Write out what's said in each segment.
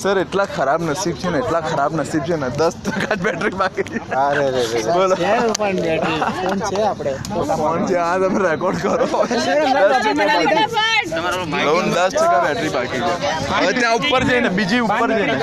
Sir इतना खराब नसीब છે ને એટલા ખરાબ નસીબ છે ને 10% બેટરી બાકી છે. અરે રે રે બોલો છે પણ બેટરી ફોન છે આપણે ફોન છે આ તમે રેકોર્ડ કરો. 10% બેટરી બાકી છે. હવે ત્યાં ઉપર જઈને બીજી ઉપર જઈને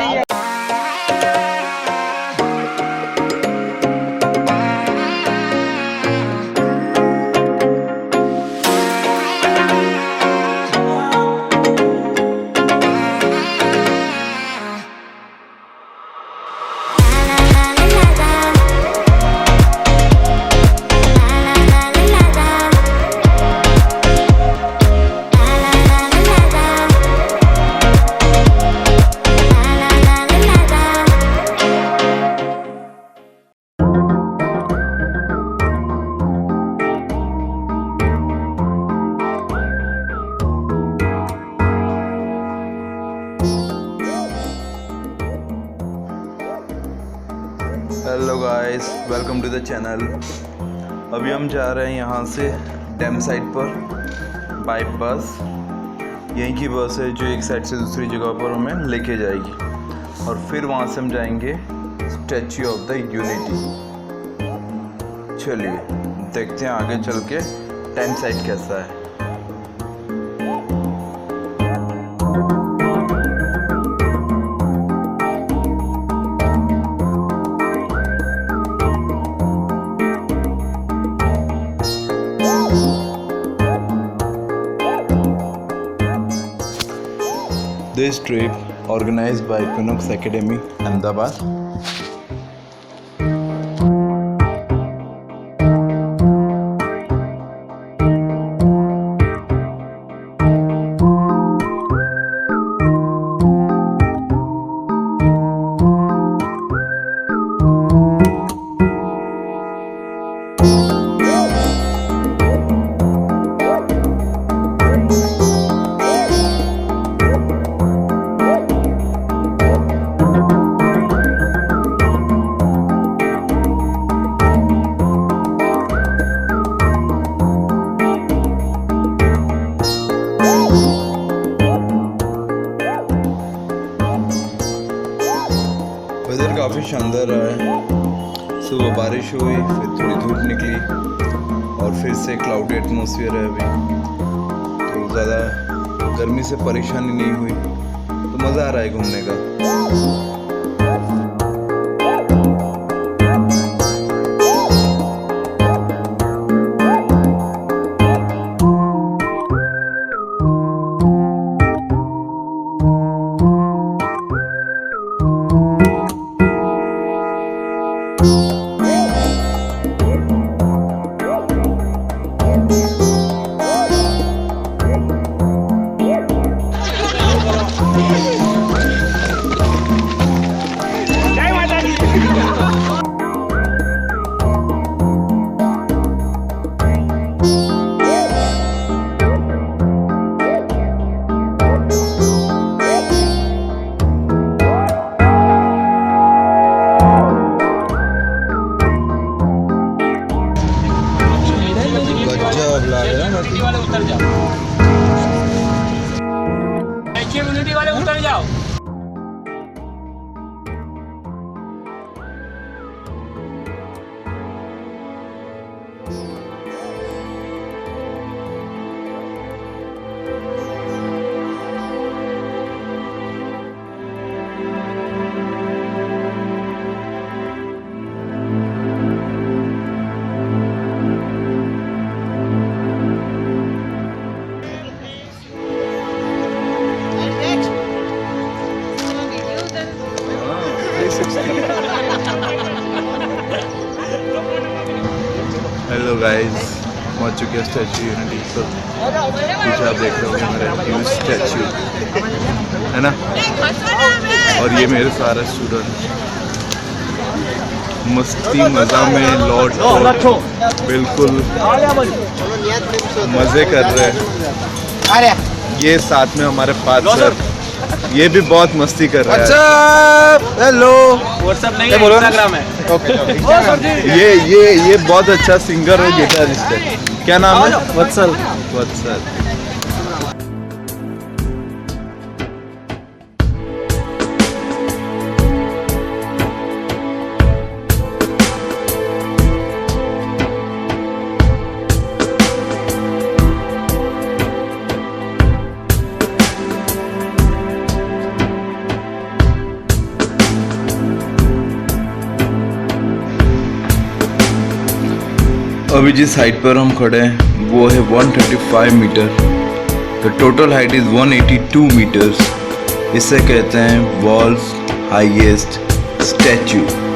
hello guys, welcome to the channel. अभी हम जा रहे हैं यहाँ से डैम साइड पर बाई बस. यहीं की बस है जो एक साइड से दूसरी जगह पर हमें लेके जाएगी और फिर वहाँ से हम जाएंगे स्टैच्यू ऑफ द यूनिटी. चलिए देखते हैं आगे चल के डैम साइड कैसा है. This trip organized by Bharuch Academy, Ahmedabad. Weather काफ़ी शानदार रहा है. सुबह बारिश हुई, फिर थोड़ी धूप निकली और फिर से क्लाउडी एटमॉस्फेयर है अभी, तो ज़्यादा गर्मी से परेशानी नहीं हुई, तो मज़ा आ रहा है घूमने का. यूनिटी वाले उतर जाओ. हेलो गाइस, पहुंच चुके हैं स्टैच्यू यूनिटी पर. पीछे आप देख रहे हो मेरा ह्यूज स्टैच्यू है ना, और ये मेरे सारे स्टूडेंट मस्ती मज़ा में लौट बिल्कुल मज़े कर रहे हैं. ये साथ में हमारे फादर, ये भी बहुत मस्ती कर रहा है. हेलो, व्हाट्सएप नहीं है, इंस्टाग्राम है. ये बहुत अच्छा सिंगर और गिटारिस्ट है. क्या नाम है? वत्सल. वत्सल. अभी जिस हाइट पर हम खड़े हैं वो है 135 meter. The total height is 182 meters. इसे कहते हैं वर्ल्ड्स हाईएस्ट स्टैचू।